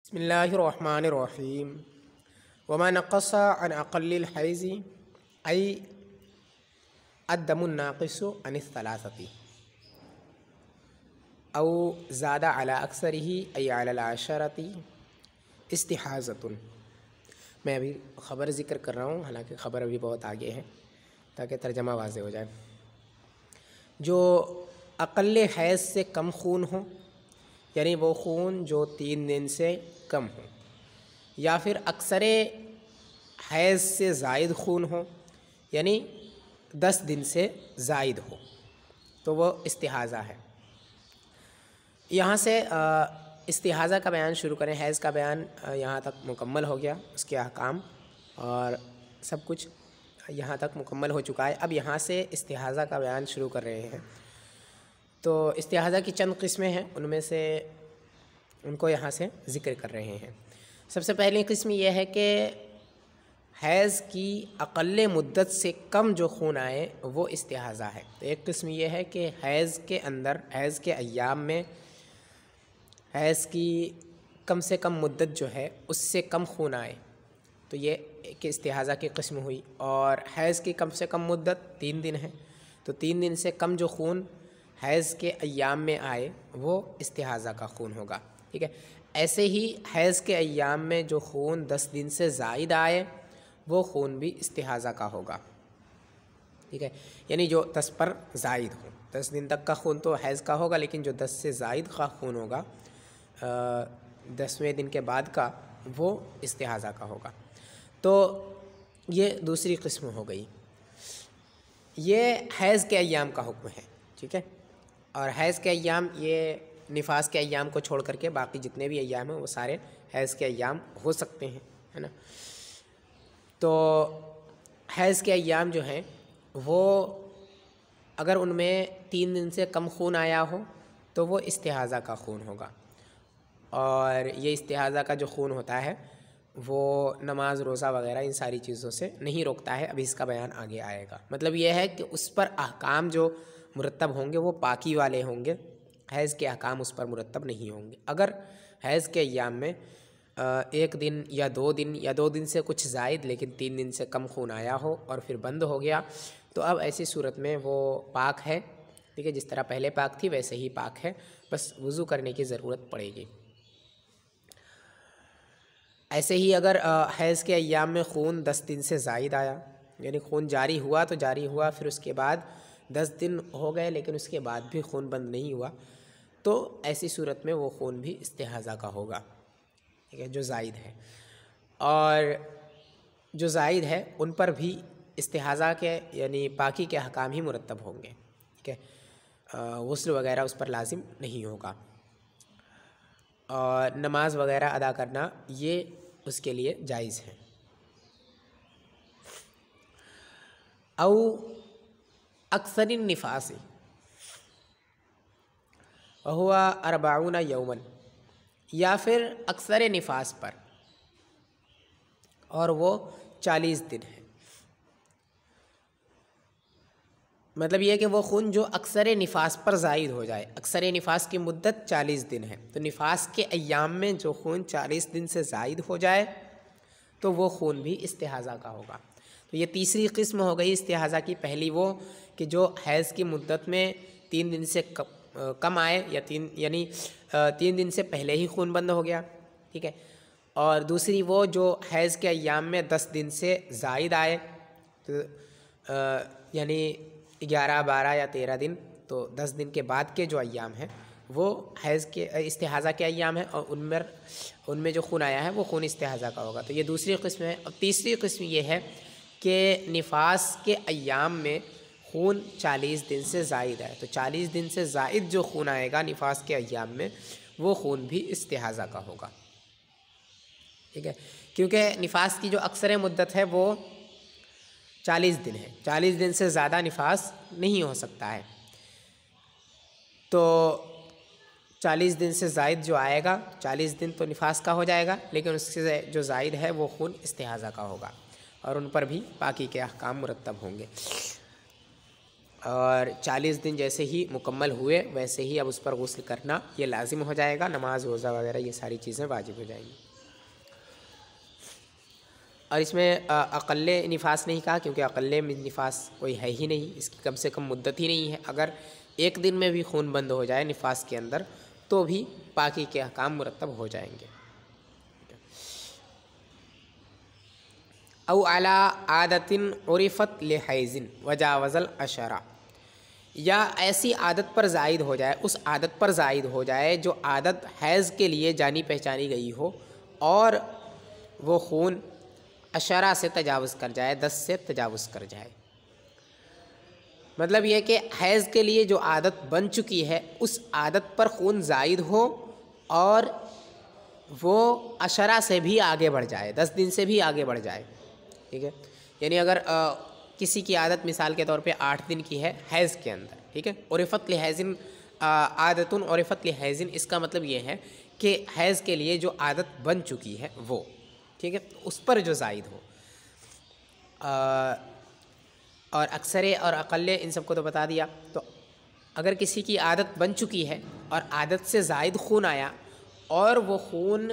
بسم الله الرحمن الرحيم. وما نقص عن أقل الحيز أي الدم الناقص عن الثلاثة أو زاد على أكثره أي على العشرة استحاضة. میں ابھی خبر ذکر کر رہا ہوں، حالانکہ خبر ابھی بہت آگے ہے تاکہ ترجمہ واضح ہو جائے. جو اقل حیض سے کم خون ہو، یعنی وہ خون جو 3 دن سے کم ہو، یا پھر اکثر حیض سے زائد خون ہو، یعنی 10 دن سے زائد ہو، تو وہ استحاضہ ہے. یہاں سے استحاضہ کا بیان شروع کریں. حیض کا بیان یہاں تک مکمل ہو گیا، اس کے احکام اور سب کچھ یہاں تک مکمل ہو چکا ہے. اب یہاں سے استحاضہ کا بیان شروع کر رہے ہیں. تو استحاضہ کی چند قسمیں ہیں، ان میں سے ان کو یہاں سے ذکر کر رہے ہیں. سب سے پہلی قسم یہ ہے کہ حیض کی اقل مدت سے کم جو خون آئے وہ استحاضہ ہے. تو ایک قسم یہ ہے کہ حیض کے اندر، حیض کے ایام میں حیض کی کم سے کم مدت جو ہے اس سے کم خون آئے، تو یہ ایک استحاضہ کی قسم ہوئی. اور حیض کی کم سے کم مدت 3 دن ہے، تو 3 دن سے کم جو خون حیض کے ایام میں آئے وہ استحاضہ کا خون ہوگا. ٹھیک ہے. ایسے ہی حیض کے ایام میں جو خون 10 دن سے زائد آئے وہ خون بھی استحاضہ کا ہوگا. ٹھیک ہے، یعنی جو 10 پر زائد ہو. 10 دن تک کا خون تو حیض کا ہوگا، لیکن جو 10 سے زائد کا خون ہوگا 10ویں دن کے بعد کا، وہ استحاضہ کا ہوگا. تو یہ دوسری قسم ہو گئی. یہ حیض کے ایام کا حکم ہے. ٹھیک ہے. اور حیض کے ایام، یہ نفاس کے ایام کو چھوڑ کر کے باقی جتنے بھی ایام ہیں وہ سارے حیض کے ایام ہو سکتے ہیں، ہے نا. تو حیض کے ایام جو ہیں وہ اگر ان میں 3 دن سے کم خون آیا ہو تو وہ استحاضہ کا خون ہوگا. اور یہ استحاضہ کا جو خون ہوتا ہے وہ نماز، روزہ وغیرہ ان ساری چیزوں سے نہیں روکتا ہے. ابھی اس کا بیان آگے آئے گا. مطلب یہ ہے کہ اس پر احکام جو مرتب ہوں گے وہ پاکی والے ہوں گے، حیض کے احکام اس پر مرتب نہیں ہوں گے. اگر حیض کے ایام میں 1 دن یا 2 دن یا 2 دن سے کچھ زائد لیکن 3 دن سے کم خون آیا ہو اور پھر بند ہو گیا، تو اب ایسی صورت میں وہ پاک ہے. ٹھیک ہے، جس طرح پہلے پاک تھی ویسے ہی پاک ہے، بس وضو کرنے کی ضرورت پڑے گی. ایسے ہی اگر حیض کے ایام میں خون 10 دن سے زائد آیا، یعنی خون جاری ہوا تو جاری ہوا، پھر اس کے بعد 10 دن ہو گئے لیکن اس کے بعد بھی خون بند نہیں ہوا، تو ایسی صورت میں وہ خون بھی استحاضہ کا ہوگا. ٹھیک ہے، جو زائد ہے. اور جو زائد ہے ان پر بھی استحاضہ کے یعنی پاکی کے احکام ہی مرتب ہوں گے. ٹھیک ہے، غسل وغیرہ اس پر لازم نہیں ہوگا، اور نماز وغیرہ ادا کرنا یہ اس کے لیے جائز ہے. او اکثر النفاس وهو 40 یوما، یا پھر اکثر نفاس پر اور وہ 40 دن ہے. مطلب یہ کہ وہ خون جو اکثر نفاس پر زائد ہو جائے. اکثر نفاس کی مدت 40 دن ہے، تو نفاس کے ایام میں جو خون 40 دن سے زائد ہو جائے تو وہ خون بھی استحاضہ کا ہوگا. تو یہ تیسری قسم ہو گئی استحاضہ کی. پہلی وہ کہ جو حیض کی مدت میں 3 دن سے کم آئے، یا یعنی 3 دن سے پہلے ہی خون بند ہو گیا. ٹھیک ہے. اور دوسری وہ جو حیض کے ایام میں 10 دن سے زائد آئے، تو یعنی 11، 12 یا 13 دن، تو 10 دن کے بعد کے جو ایام ہیں وہ حیض کے استحاضہ کے ایام ہیں، اور ان میں جو خون آیا ہے وہ خون استحاضہ کا ہوگا. تو یہ دوسری قسم ہے. اور تیسری قسم یہ ہے کہ نفاس کے ایام میں خون 40 دن سے زائد ہے، تو 40 دن سے زائد جو خون آئے گا نفاس کے ایام میں وہ خون بھی استحاضہ کا ہوگا. ٹھیک ہے، کیونکہ نفاس کی جو اکثر مدت ہے وہ 40 دن ہے. 40 دن سے زیادہ نفاس نہیں ہو سکتا ہے. تو 40 دن سے زائد جو آئے گا، 40 دن تو نفاس کا ہو جائے گا، لیکن اس سے جو زائد ہے وہ خون استحاضہ کا ہوگا، اور ان پر بھی پاکی کے احکام مرتب ہوں گے. اور 40 دن جیسے ہی مکمل ہوئے ویسے ہی اب اس پر غسل کرنا یہ لازم ہو جائے گا، نماز روزہ وغیرہ یہ ساری چیزیں واجب ہو جائیں گی۔ اور اس میں اقل نفاس نہیں کہا کیونکہ اقل نفاس کوئی ہے ہی نہیں، اس کی کم سے کم مدت ہی نہیں ہے۔ اگر ایک دن میں بھی خون بند ہو جائے نفاس کے اندر تو بھی پاکی کے احکام مرتب ہو جائیں گے۔ او علی عادت عرفت لحیض وجاوز العشرہ، یا ایسی عادت پر زائد ہو جائے، اس عادت پر زائد ہو جائے جو عادت حیض کے لیے جانی پہچانی گئی ہو اور وہ خون عشرہ سے تجاوز کر جائے، 10 سے تجاوز کر جائے۔ مطلب یہ کہ حیض کے لیے جو عادت بن چکی ہے اس عادت پر خون زائد ہو اور وہ عشرہ سے بھی آگے بڑھ جائے، 10 دن سے بھی آگے بڑھ جائے، ٹھیک ہے۔ یعنی اگر کسی کی عادت مثال کے طور پہ 8 دن کی ہے حیض کے اندر، ٹھیک ہے، عرفت لحیض عادت عرفت لحیض، اس کا مطلب یہ ہے کہ حیض کے لیے جو عادت بن چکی ہے وہ، ٹھیک ہے، اس پر جو زائد ہو۔ اور اکثر اور اقل ان سب کو تو بتا دیا۔ تو اگر کسی کی عادت بن چکی ہے اور عادت سے زائد خون آیا اور وہ خون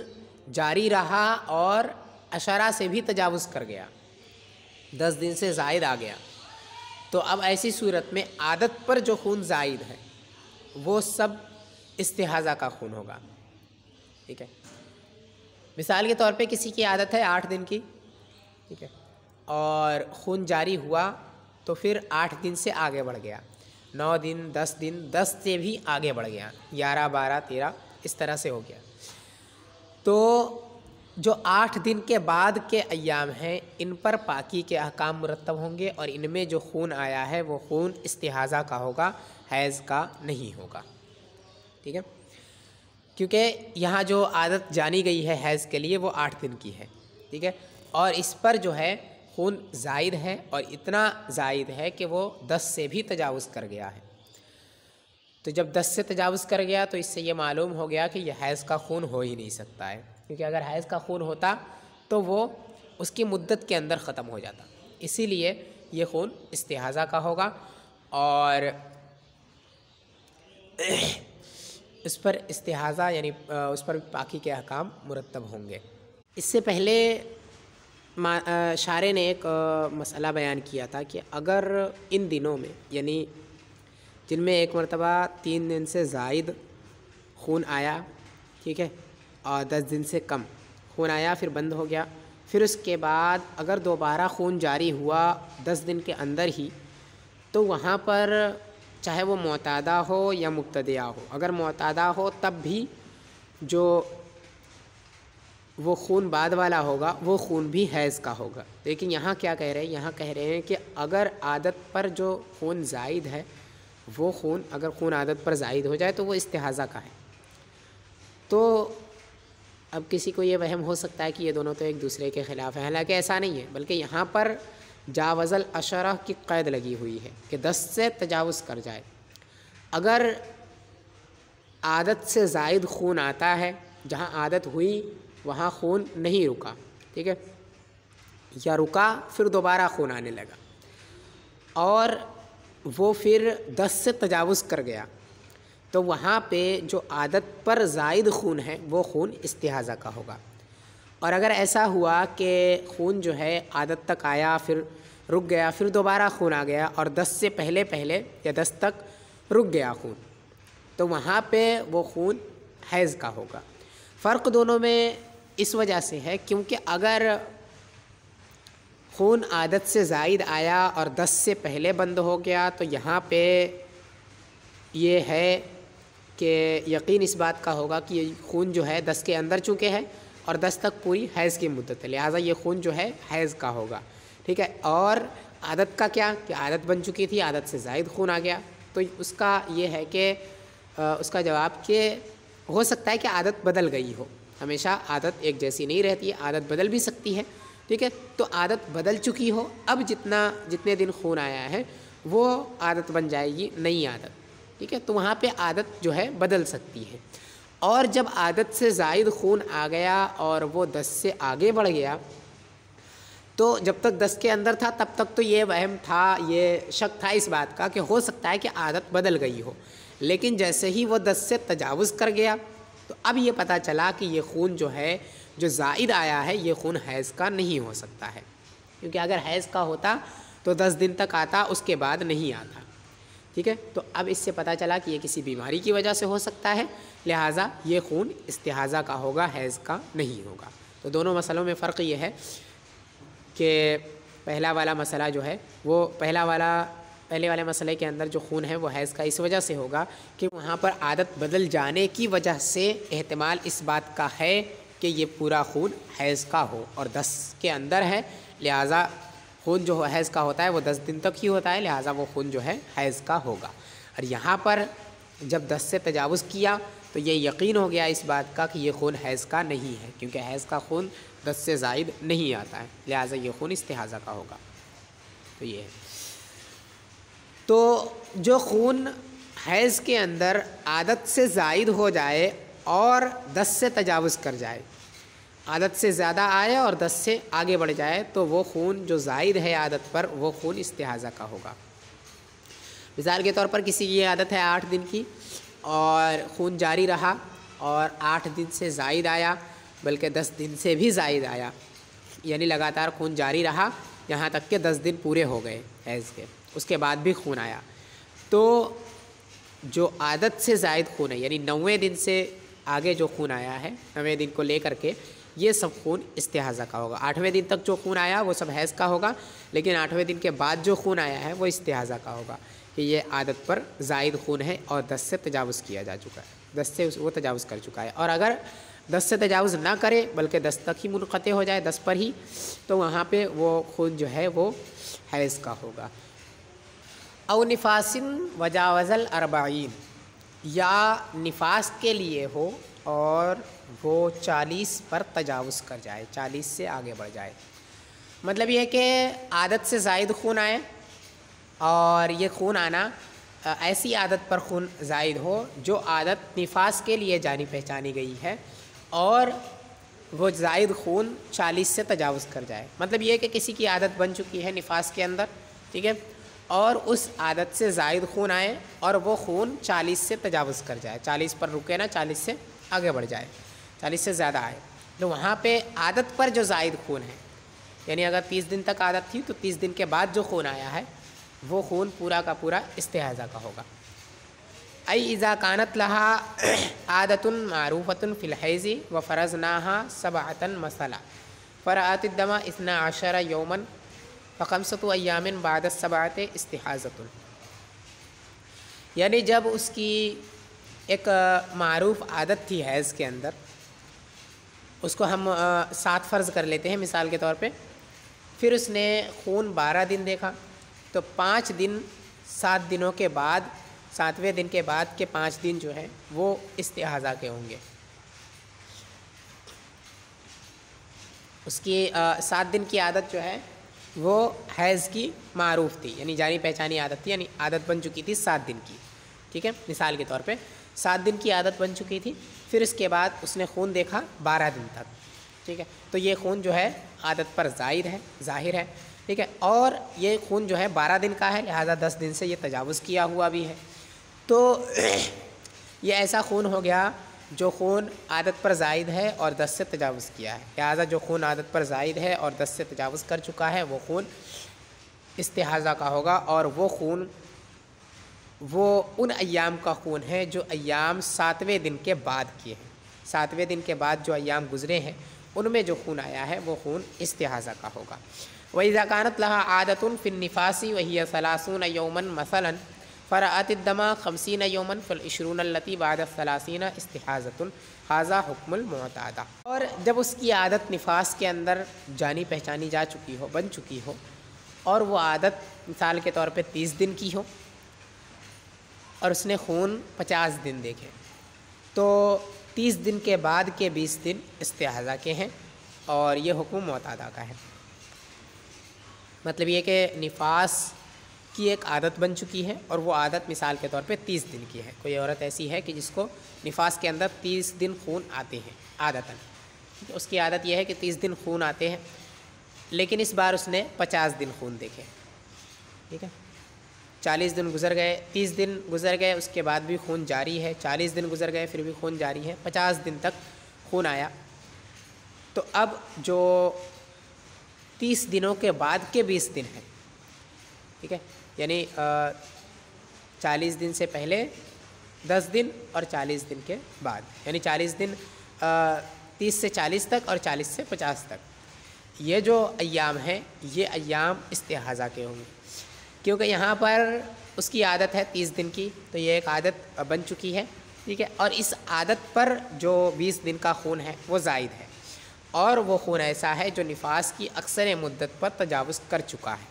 جاری رہا اور عشرہ سے بھی تجاوز کر گیا، 10 دن سے زائد آ گیا، تو اب ایسی صورت میں عادت پر جو خون زائد ہے وہ سب استحاضہ کا خون ہوگا، ٹھیک ہے۔ مثال کے طور پہ کسی کی عادت ہے 8 دن کی، ٹھیک ہے، اور خون جاری ہوا تو پھر 8 دن سے آگے بڑھ گیا، 9 دن 10 دن، 10 سے بھی آگے بڑھ گیا، 11 12 13 اس طرح سے ہو گیا، تو جو 8 دن کے بعد کے ایام ہیں ان پر پاکی کے احکام مرتب ہوں گے اور ان میں جو خون آیا ہے وہ خون استحاضہ کا ہوگا، حیض کا نہیں ہوگا، ٹھیک ہے۔ کیونکہ یہاں جو عادت جانی گئی ہے حیض کے لیے وہ 8 دن کی ہے، ٹھیک ہے، اور اس پر جو ہے خون زائد ہے اور اتنا زائد ہے کہ وہ 10 سے بھی تجاوز کر گیا ہے۔ تو جب 10 سے تجاوز کر گیا تو اس سے یہ معلوم ہو گیا کہ یہ حیض کا خون ہو ہی نہیں سکتا ہے، کیونکہ اگر حیض کا خون ہوتا تو وہ اس کی مدت کے اندر ختم ہو جاتا، اسی لیے یہ خون استحاضہ کا ہوگا اور اس پر استحاضہ یعنی اس پر پاکی کے احکام مرتب ہوں گے۔ اس سے پہلے شارح نے ایک مسئلہ بیان کیا تھا کہ اگر ان دنوں میں یعنی جن میں ایک مرتبہ 3 دن سے زائد خون آیا، ٹھیک ہے، اور 10 دن سے کم خون آیا پھر بند ہو گیا، پھر اس کے بعد اگر دوبارہ خون جاری ہوا 10 دن کے اندر ہی، تو وہاں پر چاہے وہ معتادہ ہو یا مبتدعہ ہو، اگر معتادہ ہو تب بھی جو وہ خون بعد والا ہوگا وہ خون بھی حیض کا ہوگا۔ لیکن یہاں کیا کہہ رہے ہیں، یہاں کہہ رہے ہیں کہ اگر عادت پر جو خون زائد ہے وہ خون اگر خون عادت پر زائد ہو جائے تو وہ استحاضہ کا ہے۔ تو اب کسی کو یہ وہم ہو سکتا ہے کہ یہ دونوں تو ایک دوسرے کے خلاف ہیں، حالانکہ ایسا نہیں ہے، بلکہ یہاں پر جاوز العشرہ کی قید لگی ہوئی ہے کہ 10 سے تجاوز کر جائے۔ اگر عادت سے زائد خون آتا ہے، جہاں عادت ہوئی وہاں خون نہیں رکا، ٹھیک ہے، یا رکا پھر دوبارہ خون آنے لگا اور وہ پھر 10 سے تجاوز کر گیا، تو وہاں پہ جو عادت پر زائد خون ہے وہ خون استحاضہ کا ہوگا۔ اور اگر ایسا ہوا کہ خون جو ہے عادت تک آیا پھر رک گیا پھر دوبارہ خون آ گیا اور 10 سے پہلے یا 10 تک رک گیا خون، تو وہاں پہ وہ خون حیض کا ہوگا۔ فرق دونوں میں اس وجہ سے ہے کیونکہ اگر خون عادت سے زائد آیا اور 10 سے پہلے بند ہو گیا تو یہاں پہ یہ ہے کہ یقین اس بات کا ہوگا کہ یہ خون جو ہے 10 کے اندر چونکہ ہے اور 10 تک پوری حیض کی مدت ہے، لہٰذا یہ خون جو ہے حیض کا ہوگا، ٹھیک ہے۔ اور عادت کا کیا کہ عادت بن چکی تھی، عادت سے زائد خون آ گیا، تو اس کا یہ ہے کہ اس کا جواب کہ ہو سکتا ہے کہ عادت بدل گئی ہو، ہمیشہ عادت ایک جیسی نہیں رہتی ہے، عادت بدل بھی سکتی ہے، ٹھیک ہے، تو عادت بدل چکی ہو، اب جتنے دن خون آیا ہے وہ عادت بن جائے گی نئی عادت، ٹھیک ہے، تو وہاں پہ عادت جو ہے بدل سکتی ہے۔ اور جب عادت سے زائد خون آ گیا اور وہ 10 سے آگے بڑھ گیا تو جب تک 10 کے اندر تھا تب تک تو یہ وہم تھا، یہ شک تھا اس بات کا کہ ہو سکتا ہے کہ عادت بدل گئی ہو، لیکن جیسے ہی وہ 10 سے تجاوز کر گیا تو اب یہ پتہ چلا کہ یہ خون جو ہے جو زائد آیا ہے یہ خون حیض کا نہیں ہو سکتا ہے، کیونکہ اگر حیض کا ہوتا تو 10 دن تک آتا، اس کے بعد نہیں آتا، ٹھیک ہے۔ تو اب اس سے پتہ چلا کہ یہ کسی بیماری کی وجہ سے ہو سکتا ہے، لہٰذا یہ خون استحاضہ کا ہوگا، حیض کا نہیں ہوگا۔ تو دونوں مسئلوں میں فرق یہ ہے کہ پہلا والا مسئلہ جو ہے وہ پہلے والے مسئلے کے اندر جو خون ہے وہ حیض کا اس وجہ سے ہوگا کہ وہاں پر عادت بدل جانے کی وجہ سے احتمال اس بات کا ہے کہ یہ پورا خون حیض کا ہو، اور 10 کے اندر ہے، لہٰذا خون جو حیض کا ہوتا ہے وہ 10 دن تک ہی ہوتا ہے، لہٰذا وہ خون جو ہے حیض کا ہوگا۔ اور یہاں پر جب 10 سے تجاوز کیا تو یہ یقین ہو گیا اس بات کا کہ یہ خون حیض کا نہیں ہے، کیونکہ حیض کا خون 10 سے زائد نہیں آتا ہے، لہٰذا یہ خون استحاضہ کا ہوگا۔ تو یہ ہے، تو جو خون حیض کے اندر عادت سے زائد ہو جائے اور 10 سے تجاوز کر جائے، عادت سے زیادہ آئے اور 10 سے آگے بڑھ جائے، تو وہ خون جو زائد ہے عادت پر وہ خون استحاضہ کا ہوگا۔ مثال کے طور پر کسی کی عادت ہے 8 دن کی اور خون جاری رہا اور 8 دن سے زائد آیا، بلکہ 10 دن سے بھی زائد آیا، یعنی لگاتار خون جاری رہا یہاں تک کہ 10 دن پورے ہو گئے حیض کے، اس کے بعد بھی خون آیا، تو جو عادت سے زائد خون ہے یعنی 90 دن سے آگے جو خون آیا ہے، 90 دن کو لے کر کے یہ سب خون استحاضہ کا ہوگا۔ 8ویں دن تک جو خون آیا وہ سب حیض کا ہوگا، لیکن 8ویں دن کے بعد جو خون آیا ہے وہ استحاضہ کا ہوگا کہ یہ عادت پر زائد خون ہے اور 10 سے تجاوز کیا جا چکا ہے، 10 سے وہ تجاوز کر چکا ہے۔ اور اگر 10 سے تجاوز نہ کرے بلکہ 10 تک ہی منقطع ہو جائے، 10 پر ہی، تو وہاں پہ وہ خون جو ہے وہ حیض کا ہوگا۔ او نفاس وجاوز ال40، یا نفاس کے لیے ہو اور وہ 40 پر تجاوز کر جائے، 40 سے آگے بڑھ جائے، مطلب یہ ہے کہ عادت سے زائد خون آئے اور یہ خون آنا ایسی عادت پر خون زائد ہو جو عادت نفاس کے لیے جانی پہچانی گئی ہے، اور وہ زائد خون 40 سے تجاوز کر جائے، مطلب یہ ہے کہ کسی کی عادت بن چکی ہے نفاس کے اندر، ٹھیک ہے، اور اس عادت سے زائد خون آئے اور وہ خون 40 سے تجاوز کر جائے، 40 پر رکے نا، 40 سے آگے بڑھ جائے، 40 سے زیادہ آئے، تو وہاں پہ عادت پر جو زائد خون ہے، یعنی اگر 30 دن تک عادت تھی تو 30 دن کے بعد جو خون آیا ہے وہ خون پورا کا پورا استحاضہ کا ہوگا۔ ای اذا کانت لها عادت معروفۃ فی الحیض وفرضناها 7 مثلا فرأت الدم 12 یوما فخمسۃ ایام بعد ال7 استحاضۃ، یعنی جب اس کی ایک معروف عادت تھی حیض کے اندر، اس کو ہم 7 فرض کر لیتے ہیں مثال کے طور پہ، پھر اس نے خون 12 دن دیکھا تو 5 دن 7 دنوں کے بعد، 7ویں دن کے بعد کے 5 دن جو ہیں وہ استحاضہ کے ہوں گے۔ اس کی 7 دن کی عادت جو ہے وہ حیض کی معروف تھی، یعنی جانی پہچانی عادت تھی، یعنی عادت بن چکی تھی 7 دن کی، ٹھیک ہے، مثال کے طور پہ 7 دن کی عادت بن چکی تھی، پھر اس کے بعد اس نے خون دیکھا 12 دن تک، ٹھیک ہے، تو یہ خون جو ہے عادت پر زائد ہے، ظاہر ہے، ٹھیک ہے، اور یہ خون جو ہے 12 دن کا ہے، لہٰذا 10 دن سے یہ تجاوز کیا ہوا بھی ہے، تو یہ ایسا خون ہو گیا جو خون عادت پر زائد ہے اور 10 سے تجاوز کیا ہے، لہٰذا جو خون عادت پر زائد ہے اور 10 سے تجاوز کر چکا ہے وہ خون استحاضہ کا ہوگا، اور وہ خون وہ ان ایام کا خون ہے جو ایام 7ویں دن کے بعد کیے ہیں، 7ویں دن کے بعد جو ایام گزرے ہیں ان میں جو خون آیا ہے وہ خون استحاضہ کا ہوگا۔ وَإِذَا كَانَتْ لَهَا عَادَةٌ فِي النِّفَاسِ وَهِيَ 30 يَوْمًا مَثَلًا فَرَأَتِ الدَّمَ 50 يَوْمًا فَالْعِشْرُونَ الَّتِي بَعْدَ 30 اسْتِحَاضَةٌ هَذَا حُكْمُ الْمُعْتَادَةِ، اور جب اس کی عادت نفاس کے اندر جانی پہچانی جا چکی ہو، بن چکی ہو، اور وہ عادت مثال کے طور پہ 30 دن کی ہو اور اس نے خون 50 دن دیکھے، تو 30 دن کے بعد کے 20 دن استحاضہ کے ہیں اور یہ حکم معتادہ کا ہے، مطلب یہ کہ نفاس کی ایک عادت بن چکی ہے اور وہ عادت مثال کے طور پہ 30 دن کی ہے، کوئی عورت ایسی ہے کہ جس کو نفاس کے اندر 30 دن خون آتے ہیں عادتاً، اس کی عادت یہ ہے کہ 30 دن خون آتے ہیں، لیکن اس بار اس نے 50 دن خون دیکھے، ٹھیک ہے، 40 دن گزر گئے، 30 دن گزر گئے، اس کے بعد بھی خون جاری ہے، 40 دن گزر گئے پھر بھی خون جاری ہے، 50 دن تک خون آیا۔ تو اب جو 30 دنوں کے بعد کے 20 دن ہیں، ٹھیک ہے، یعنی 40 دن سے پہلے 10 دن اور 40 دن کے بعد، یعنی 40 دن 30 سے 40 تک اور 40 سے 50 تک، یہ جو ایام ہیں یہ ایام استحاضہ کے ہوں گے، کیونکہ یہاں پر اس کی عادت ہے 30 دن کی، تو یہ ایک عادت بن چکی ہے، ٹھیک ہے، اور اس عادت پر جو 20 دن کا خون ہے وہ زائد ہے، اور وہ خون ایسا ہے جو نفاس کی اکثر مدت پر تجاوز کر چکا ہے۔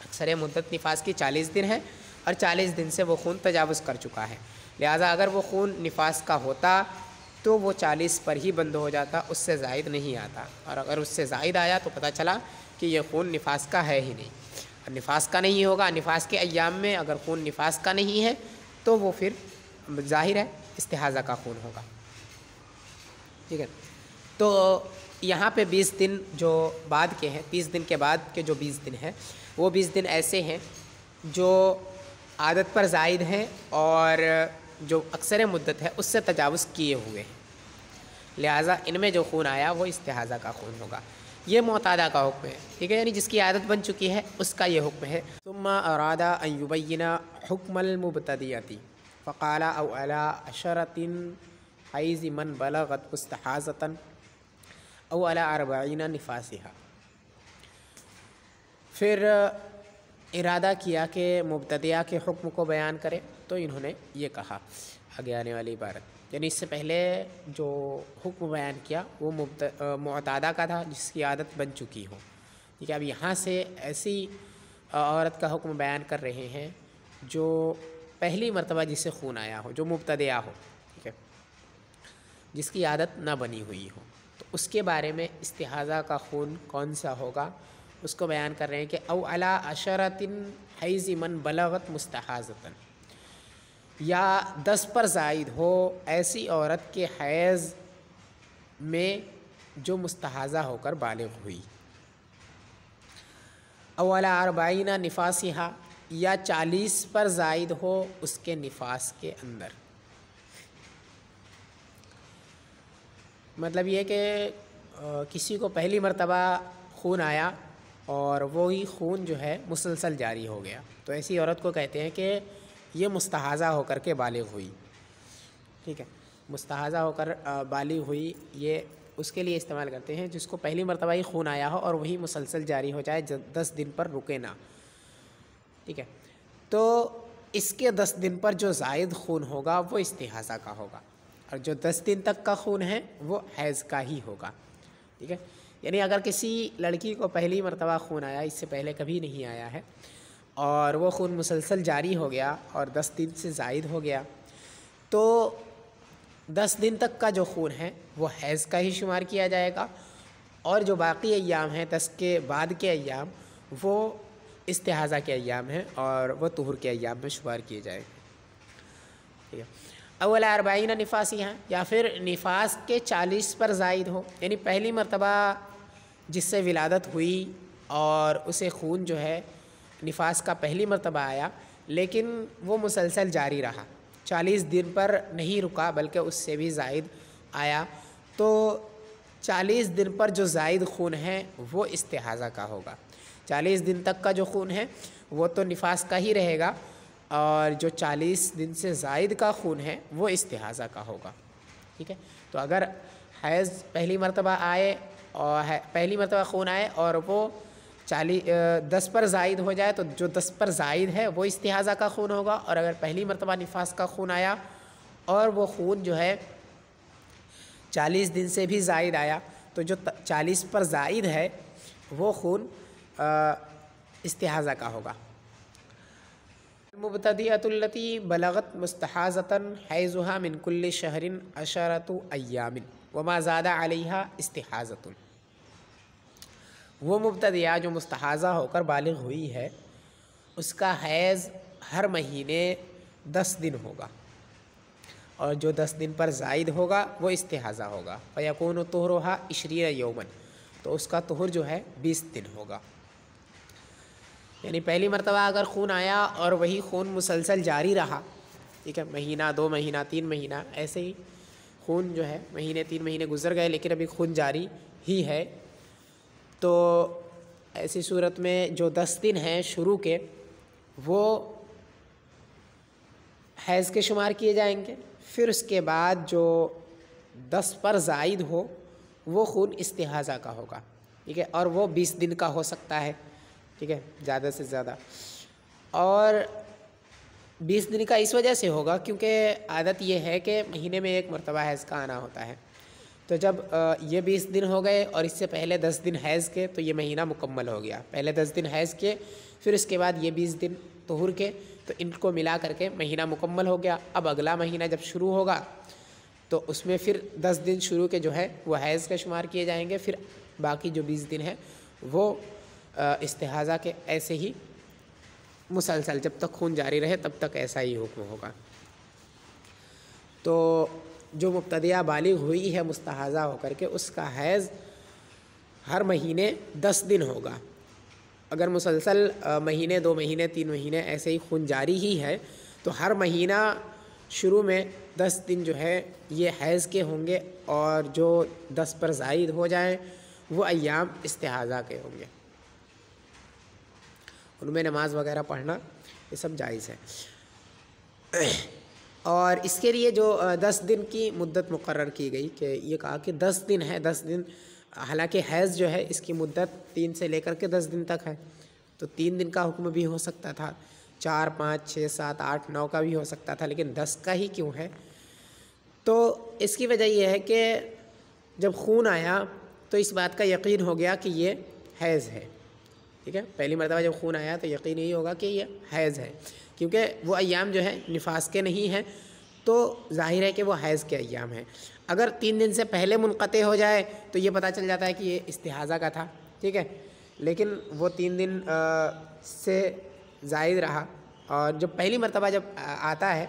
اکثر مدت نفاس کی 40 دن ہے اور 40 دن سے وہ خون تجاوز کر چکا ہے، لہٰذا اگر وہ خون نفاس کا ہوتا تو وہ 40 پر ہی بند ہو جاتا، اس سے زائد نہیں آتا، اور اگر اس سے زائد آیا تو پتہ چلا کہ یہ خون نفاس کا ہے ہی نہیں، اور نفاس کا نہیں ہوگا، نفاس کے ایام میں اگر خون نفاس کا نہیں ہے تو وہ پھر ظاہر ہے استحاضہ کا خون ہوگا، ٹھیک ہے۔ تو یہاں پہ 20 دن جو بعد کے ہیں، 30 دن کے بعد کے جو 20 دن ہیں وہ 20 دن ایسے ہیں جو عادت پر زائد ہیں اور جو اکثر مدت ہے اس سے تجاوز کیے ہوئے ہیں، لہٰذا ان میں جو خون آیا وہ استحاضہ کا خون ہوگا، یہ معتادہ کا حکم ہے، ٹھیک ہے، یعنی جس کی عادت بن چکی ہے اس کا یہ حکم ہے۔ ثم اراد ان یبین حکم المبتدیۃ فقال او علی عشرۃ حیض من بلغت مستحاضۃ او علی 40 نفاسها، پھر ارادہ کیا کہ مبتدیہ کے حکم کو بیان کرے، تو انہوں نے یہ کہا آگے آنے والی عبارت، یعنی اس سے پہلے جو حکم بیان کیا وہ معتادہ کا تھا جس کی عادت بن چکی ہو، ٹھیک ہے، اب یہاں سے ایسی عورت کا حکم بیان کر رہے ہیں جو پہلی مرتبہ جسے خون آیا ہو، جو مبتدیہ ہو، ٹھیک ہے، جس کی عادت نہ بنی ہوئی ہو، تو اس کے بارے میں استحاضہ کا خون کون سا ہوگا اس کو بیان کر رہے ہیں کہ او علی عشرۃ حیض من بلغت مستحاضۃ، یا 10 پر زائد ہو ایسی عورت کے حیض میں جو مستحاضہ ہو کر بالغ ہوئی، او علی 40 نفاسها، یا 40 پر زائد ہو اس کے نفاس کے اندر، مطلب یہ کہ کسی کو پہلی مرتبہ خون آیا اور وہی خون جو ہے مسلسل جاری ہو گیا، تو ایسی عورت کو کہتے ہیں کہ یہ مستحاضہ ہو کر کے بالغ ہوئی، ٹھیک ہے، مستحاضہ ہو کر بالغ ہوئی، یہ اس کے لیے استعمال کرتے ہیں جس کو پہلی مرتبہ ہی خون آیا ہو اور وہی مسلسل جاری ہو جائے، 10 دن پر رکے نہ، ٹھیک ہے، تو اس کے 10 دن پر جو زائد خون ہوگا وہ استحاضہ کا ہوگا، اور جو 10 دن تک کا خون ہے وہ حیض کا ہی ہوگا، ٹھیک ہے، یعنی اگر کسی لڑکی کو پہلی مرتبہ خون آیا، اس سے پہلے کبھی نہیں آیا ہے، اور وہ خون مسلسل جاری ہو گیا اور 10 دن سے زائد ہو گیا، تو 10 دن تک کا جو خون ہے وہ حیض کا ہی شمار کیا جائے گا، اور جو باقی ایام ہیں 10 کے بعد کے ایام وہ استحاضہ کے ایام ہیں اور وہ طہور کے ایام میں شمار کیے جائیں گے، ٹھیک ہے۔ اول 40 نفاسها، یا پھر نفاس کے 40 پر زائد ہو، یعنی پہلی مرتبہ جس سے ولادت ہوئی اور اسے خون جو ہے نفاس کا پہلی مرتبہ آیا لیکن وہ مسلسل جاری رہا، 40 دن پر نہیں رکا بلکہ اس سے بھی زائد آیا، تو 40 دن پر جو زائد خون ہے وہ استحاضہ کا ہوگا، 40 دن تک کا جو خون ہے وہ تو نفاس کا ہی رہے گا، اور جو 40 دن سے زائد کا خون ہے وہ استحاضہ کا ہوگا، ٹھیک ہے۔ تو اگر حیض پہلی مرتبہ آئے اور پہلی مرتبہ خون آئے اور وہ 10 پر زائد ہو جائے تو جو 10 پر زائد ہے وہ استحاضہ کا خون ہوگا، اور اگر پہلی مرتبہ نفاس کا خون آیا اور وہ خون جو ہے 40 دن سے بھی زائد آیا تو جو 40 پر زائد ہے وہ خون استحاضہ کا ہوگا۔ المبتدیۃ التی بلغت مستحاضۃ حیضها من کل شہر 10 ایام وما زاد علیہا استحاضۃ، وہ مبتدیہ جو مستحاضہ ہو کر بالغ ہوئی ہے اس کا حیض ہر مہینے 10 دن ہوگا، اور جو 10 دن پر زائد ہوگا وہ استحاضہ ہوگا، فیکون طہرها 20 یوما، تو اس کا طہر جو ہے 20 دن ہوگا. یعنی پہلی مرتبہ اگر خون آیا اور وہی خون مسلسل جاری رہا، ٹھیک ہے، مہینہ 2 مہینہ 3 مہینہ ایسے ہی خون جو ہے مہینے 3 مہینے گزر گئے لیکن ابھی خون جاری ہی ہے، تو ایسی صورت میں جو 10 دن ہیں شروع کے وہ حیض کے شمار کیے جائیں گے. پھر اس کے بعد جو 10 پر زائد ہو وہ خون استحاضہ کا ہوگا، ٹھیک ہے، اور وہ 20 دن کا ہو سکتا ہے، ٹھیک ہے، زیادہ سے زیادہ. اور 20 دن کا اس وجہ سے ہوگا کیونکہ عادت یہ ہے کہ مہینے میں ایک مرتبہ حیض کا آنا ہوتا ہے. تو جب یہ 20 دن ہو گئے اور اس سے پہلے 10 دن حیض کے تو یہ مہینہ مکمل ہو گیا. پہلے 10 دن حیض کے پھر اس کے بعد یہ 20 دن طہور کے، تو ان کو ملا کر کے مہینہ مکمل ہو گیا. اب اگلا مہینہ جب شروع ہوگا تو اس میں پھر 10 دن شروع کے جو ہے وہ حیض کا شمار کیے جائیں گے، پھر باقی جو 20 دن ہیں وہ استحاضہ کے ایسے ہی مسلسل جب تک خون جاری رہے تب تک ایسا ہی حکم ہوگا. تو جو مبتدیہ بالغ ہوئی ہے مستحاضہ ہو کر کے اس کا حیض ہر مہینے 10 دن ہوگا. اگر مسلسل مہینے 2 مہینے 3 مہینے ایسے ہی خون جاری ہی ہے تو ہر مہینہ شروع میں 10 دن جو ہے یہ حیض کے ہوں گے، اور جو 10 پر زائد ہو جائیں وہ ایام استحاضہ کے ہوں گے. ان میں نماز وغیرہ پڑھنا یہ سب جائز ہے. اور اس کے لیے جو 10 دن کی مدت مقرر کی گئی کہ یہ کہا کہ 10 دن ہے، 10 دن، حالانکہ حیض جو ہے اس کی مدت 3 سے لے کر کے 10 دن تک ہے، تو 3 دن کا حکم بھی ہو سکتا تھا، 4 5 6 7 8 9 کا بھی ہو سکتا تھا، لیکن 10 کا ہی کیوں ہے؟ تو اس کی وجہ یہ ہے کہ جب خون آیا تو اس بات کا یقین ہو گیا کہ یہ حیض ہے، ٹھیک ہے. پہلی مرتبہ جب خون آیا تو یقین یہی ہوگا کہ یہ حیض ہے، کیونکہ وہ ایام جو ہے نفاس کے نہیں ہیں، تو ظاہر ہے کہ وہ حیض کے ایام ہیں. اگر 3 دن سے پہلے منقطع ہو جائے تو یہ پتہ چل جاتا ہے کہ یہ استحاضہ کا تھا، ٹھیک ہے، لیکن وہ 3 دن سے زائد رہا اور جب پہلی مرتبہ جب آتا ہے،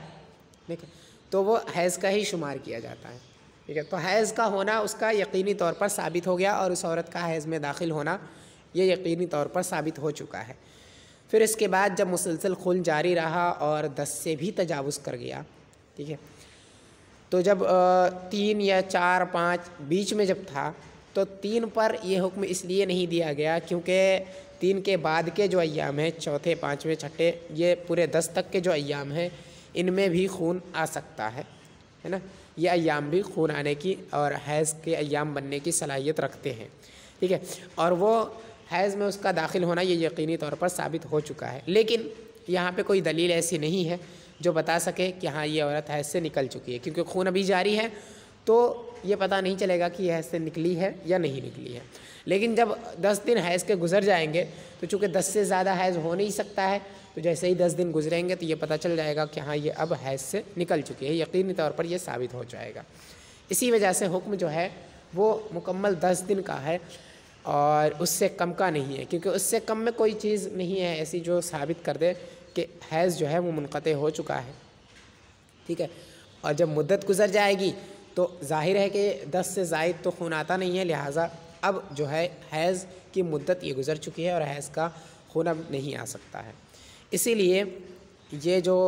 ٹھیک ہے، تو وہ حیض کا ہی شمار کیا جاتا ہے، ٹھیک ہے. تو حیض کا ہونا اس کا یقینی طور پر ثابت ہو گیا، اور اس عورت کا حیض میں داخل ہونا یہ یقینی طور پر ثابت ہو چکا ہے. پھر اس کے بعد جب مسلسل خون جاری رہا اور 10 سے بھی تجاوز کر گیا، ٹھیک ہے، تو جب 3 یا 4 5 بیچ میں جب تھا تو 3 پر یہ حکم اس لیے نہیں دیا گیا کیونکہ 3 کے بعد کے جو ایام ہیں، چوتھے 5ویں 6ٹھے، یہ پورے 10 تک کے جو ایام ہیں ان میں بھی خون آ سکتا ہے نا. یہ ایام بھی خون آنے کی اور حیض کے ایام بننے کی صلاحیت رکھتے ہیں، ٹھیک ہے، اور وہ حیض میں اس کا داخل ہونا یہ یقینی طور پر ثابت ہو چکا ہے. لیکن یہاں پہ کوئی دلیل ایسی نہیں ہے جو بتا سکے کہ ہاں یہ عورت حیض سے نکل چکی ہے، کیونکہ خون ابھی جاری ہے تو یہ پتہ نہیں چلے گا کہ یہ حیض سے نکلی ہے یا نہیں نکلی ہے. لیکن جب 10 دن حیض کے گزر جائیں گے تو چونکہ 10 سے زیادہ حیض ہو نہیں سکتا ہے، تو جیسے ہی 10 دن گزریں گے تو یہ پتہ چل جائے گا کہ ہاں یہ اب حیض سے نکل چکی ہے، یقینی طور پر یہ ثابت ہو جائے گا. اسی وجہ سے حکم جو ہے وہ مکمل 10 دن کا ہے اور اس سے کم کا نہیں ہے، کیونکہ اس سے کم میں کوئی چیز نہیں ہے ایسی جو ثابت کر دے کہ حیض جو ہے وہ منقطع ہو چکا ہے، ٹھیک ہے. اور جب مدت گزر جائے گی تو ظاہر ہے کہ 10 سے زائد تو خون آتا نہیں ہے، لہٰذا اب جو ہے حیض کی مدت یہ گزر چکی ہے اور حیض کا خون اب نہیں آ سکتا ہے. اسی لیے یہ جو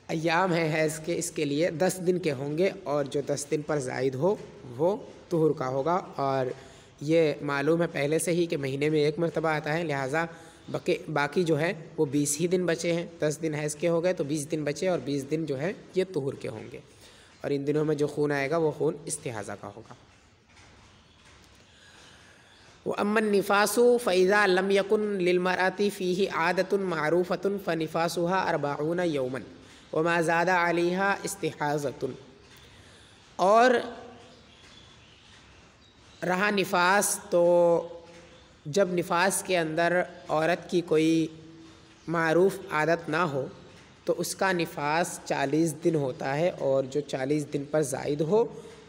ایام ہیں حیض کے اس کے لیے 10 دن کے ہوں گے، اور جو 10 دن پر زائد ہو وہ طہور کا ہوگا. اور یہ معلوم ہے پہلے سے ہی کہ مہینے میں ایک مرتبہ آتا ہے، لہٰذا باقی جو ہے وہ 20 ہی دن بچے ہیں. 10 دن حیض کے ہو گئے تو 20 دن بچے، اور 20 دن جو ہے یہ طہور کے ہوں گے، اور ان دنوں میں جو خون آئے گا وہ خون استحاضہ کا ہوگا. وَأَمَّا النِّفَاسُ فَإِذَا لَمْ يَكُنْ لِلْمَرْأَةِ فِيهِ عَادَةٌ مَعْرُوفَةٌ فَنِفَاسُهَا 40 يَوْمًا وَمَا زَادَ عَلَيْهَا اسْتِحَاضَةٌ. اور رہا نفاس، تو جب نفاس کے اندر عورت کی کوئی معروف عادت نہ ہو تو اس کا نفاس 40 دن ہوتا ہے، اور جو 40 دن پر زائد ہو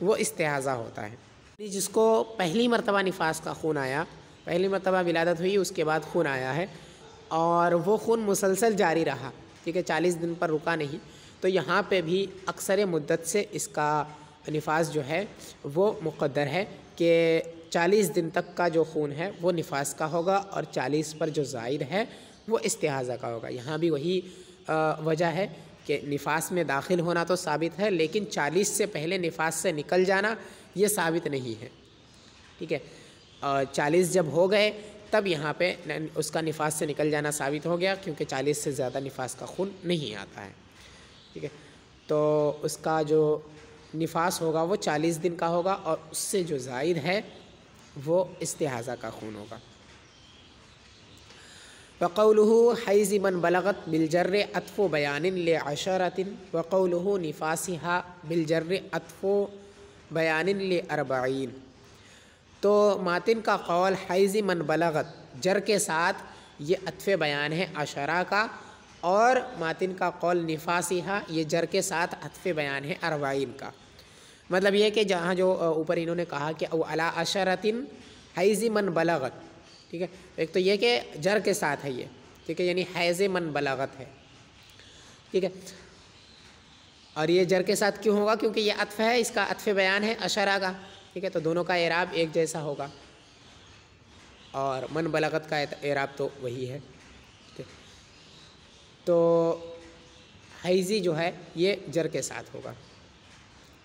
وہ استحاضہ ہوتا ہے. جس کو پہلی مرتبہ نفاس کا خون آیا، پہلی مرتبہ ولادت ہوئی اس کے بعد خون آیا ہے اور وہ خون مسلسل جاری رہا، ٹھیک ہے، 40 دن پر رکا نہیں، تو یہاں پہ بھی اکثر مدت سے اس کا نفاس جو ہے وہ مقدر ہے، کہ 40 دن تک کا جو خون ہے وہ نفاس کا ہوگا اور 40 پر جو زائد ہے وہ استحاضہ کا ہوگا۔ یہاں بھی وہی وجہ ہے کہ نفاس میں داخل ہونا تو ثابت ہے، لیکن 40 سے پہلے نفاس سے نکل جانا یہ ثابت نہیں ہے، ٹھیک ہے۔ اور 40 جب ہو گئے تب یہاں پہ اس کا نفاس سے نکل جانا ثابت ہو گیا، کیونکہ 40 سے زیادہ نفاس کا خون نہیں آتا ہے، ٹھیک ہے۔ تو اس کا جو نفاس ہوگا وہ 40 دن کا ہوگا، اور اس سے جو زائد ہے وہ استحاضہ کا خون ہوگا۔ وَقَوْلُهُ حَيْزِ مَنْ بَلَغَتْ بِالْجَرِّ عَطْفُ بَيَانٍ لِعَشَرَةٍ وَقَوْلُهُ نِفَاسِهَا بِالْجَرِّ عَطْفُ بَيَانٍ لِأَرْبَعِينَ۔ تو ماتن کا قول حیض من بلغت جر کے ساتھ یہ عطف بیان ہے عشرہ کا، اور ماتن کا قول نفاسیہ یہ جر کے ساتھ عطف بیان ہے 40 کا۔ مطلب یہ کہ جہاں جو اوپر انہوں نے کہا کہ او علی عشرۃ حیض من بلغت، ٹھیک ہے، ایک تو یہ کہ جر کے ساتھ ہے یہ، ٹھیک ہے، یعنی حیض من بلغت ہے، ٹھیک ہے۔ اور یہ جر کے ساتھ کیوں ہوگا؟ کیونکہ یہ عطف ہے، اس کا عطف بیان ہے عشرہ کا، ٹھیک ہے، تو دونوں کا اعراب ایک جیسا ہوگا، اور من بلغت کا اعراب تو وہی ہے، ٹھیک ہے۔ تو حیضی جو ہے یہ جر کے ساتھ ہوگا،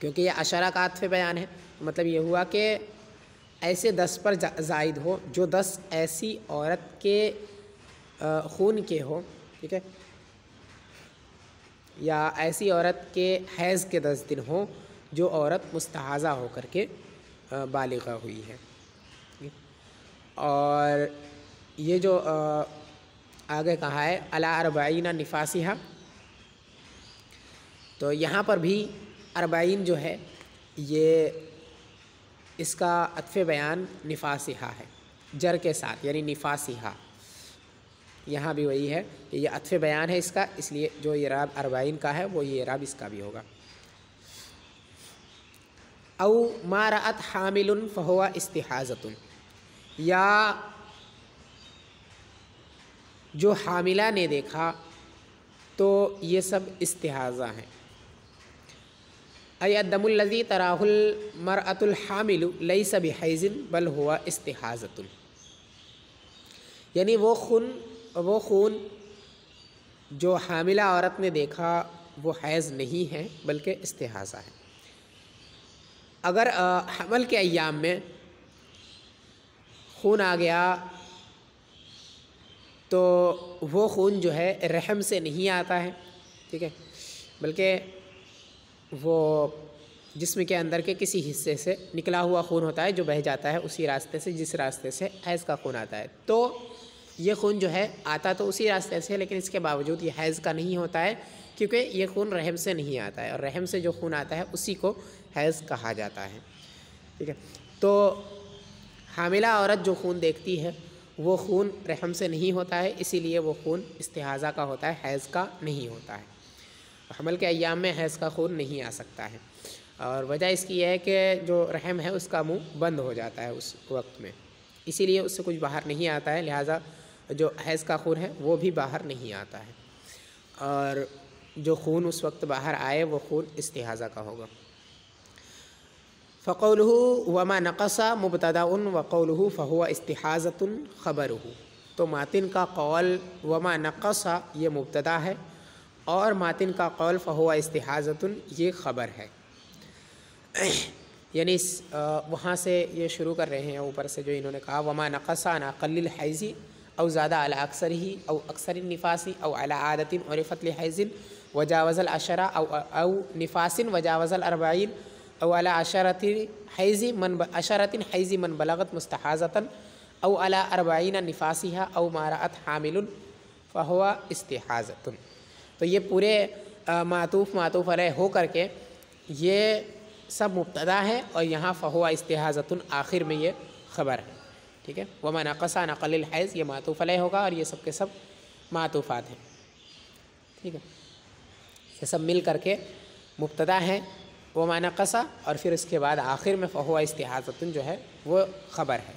کیونکہ یہ عشرہ کا عطف بیان ہے۔ مطلب یہ ہوا کہ ایسے 10 پر زائد ہو جو 10 ایسی عورت کے خون کے ہو، ٹھیک ہے، یا ایسی عورت کے حیض کے 10 دن ہوں جو عورت مستحاضہ ہو کر کے بالغہ ہوئی ہے۔ اور یہ جو آگے کہا ہے علی 40 نفاسیہ، تو یہاں پر بھی 40 جو ہے یہ اس کا عطف بیان نفاسیہ ہے جر کے ساتھ، یعنی نفاسیہ، یہاں بھی وہی ہے کہ یہ عطف بیان ہے اس کا، اس لیے جو اعراب 40 کا ہے وہ یہ اعراب اس کا بھی ہوگا۔ او ما رأت حامل فہو استحاضۃ، یا جو حاملہ نے دیکھا تو یہ سب استحاضہ ہیں۔ ای الدم الذی تراہ المرأة الحامل لیس بحیض بل ہوا استحاضۃ، یعنی وہ خون جو حاملہ عورت نے دیکھا وہ حیض نہیں ہے بلکہ استحاضہ ہے۔ اگر حمل کے ایام میں خون آ گیا تو وہ خون جو ہے رحم سے نہیں آتا ہے، ٹھیک ہے، بلکہ وہ جسم کے اندر کے کسی حصے سے نکلا ہوا خون ہوتا ہے جو بہہ جاتا ہے اسی راستے سے جس راستے سے حیض کا خون آتا ہے۔ تو یہ خون جو ہے آتا تو اسی راستے سے، لیکن اس کے باوجود یہ حیض کا نہیں ہوتا ہے، کیونکہ یہ خون رحم سے نہیں آتا ہے، اور رحم سے جو خون آتا ہے اسی کو حیض کہا جاتا ہے، ٹھیک ہے۔ تو حاملہ عورت جو خون دیکھتی ہے وہ خون رحم سے نہیں ہوتا ہے، اسی لیے وہ خون استحاضہ کا ہوتا ہے، حیض کا نہیں ہوتا ہے۔ حمل کے ایام میں حیض کا خون نہیں آ سکتا ہے، اور وجہ اس کی یہ ہے کہ جو رحم ہے اس کا منہ بند ہو جاتا ہے اس وقت میں، اسی لیے اس سے کچھ باہر نہیں آتا ہے، لہٰذا جو حیض کا خون ہے وہ بھی باہر نہیں آتا ہے، اور جو خون اس وقت باہر آئے وہ خون استحاضہ کا ہوگا۔ فَقَوْلُهُ وَمَا نَقَصَ مُبْتَدَأٌ وَقَوْلُهُ فَهُوَ اسْتِحَاضَةٌ خَبَرُهُ، تو ماتن کا قول وَمَا نَقَصَ یہ مبتدا ہے، اور ماتن کا قول فَهُوَ اسْتِحَاضَةٌ یہ خبر ہے۔ یعنی وہاں سے یہ شروع کر رہے ہیں اوپر سے جو انہوں نے کہا وَمَا نَقَصَ عَنْ أَقَلِّ الْحَيْضِ او زاد علی اکثرہ او اکثر النفاس او علی عادۃ عرفت لحیض وجاوز العشرہ او نفاس وجاوز الاربعین او علی عشرۃ حیض من بلغت مستحاضۃ او علی 40 نفاسها او ما رأت حامل فہو استحاضۃ۔ تو یہ پورے معطوف علیہ ہو کر کے یہ سب مبتدا ہے، اور یہاں فہو استحاضۃ آخر میں یہ خبر ہے، ٹھیک ہے۔ وَمَا نَقَصَ عَنْ أَقَلِّ الْحَيْضِ یہ معطوف علیہ ہوگا، اور یہ سب کے سب معطوفات ہیں، ٹھیک ہے۔ یہ سب مل کر کے مبتدا ہیں وَمَا نَقَصَ، اور پھر اس کے بعد آخر میں فَهُوَ اسْتِحَاضَةٌ جو ہے وہ خبر ہے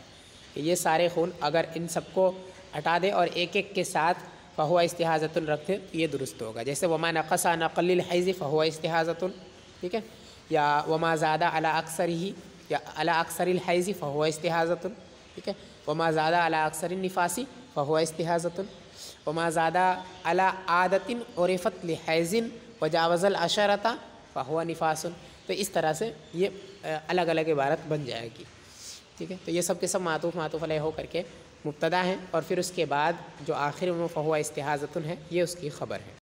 کہ یہ سارے خون اگر ان سب کو ہٹا دے اور ایک ایک کے ساتھ فَهُوَ اسْتِحَاضَةٌ رکھ دے تو یہ درست ہوگا، جیسے وَمَا نَقَصَ عَنْ أَقَلِّ الْحَيْضِ فَهُوَ اسْتِحَاضَةٌ، ٹھیک ہے، یا وَمَا زَادَ عَلَىٰ أَكْثَرِهِ یا علی اکثر الحیض فہو استحاضۃ، ٹھیک ہے، وما زادہ علی اکثر النفاس فہو استحاضۃ، وما زادہ علی عادۃ عرفت لحیض وجاوز العشرۃ فہو نفاس۔ تو اس طرح سے یہ الگ الگ عبارت بن جائے گی، ٹھیک ہے۔ تو یہ سب کے سب معطوف علیہ ہو کر کے مبتدا ہیں، اور پھر اس کے بعد جو آخر میں فہو استحاضۃ ہے یہ اس کی خبر ہے۔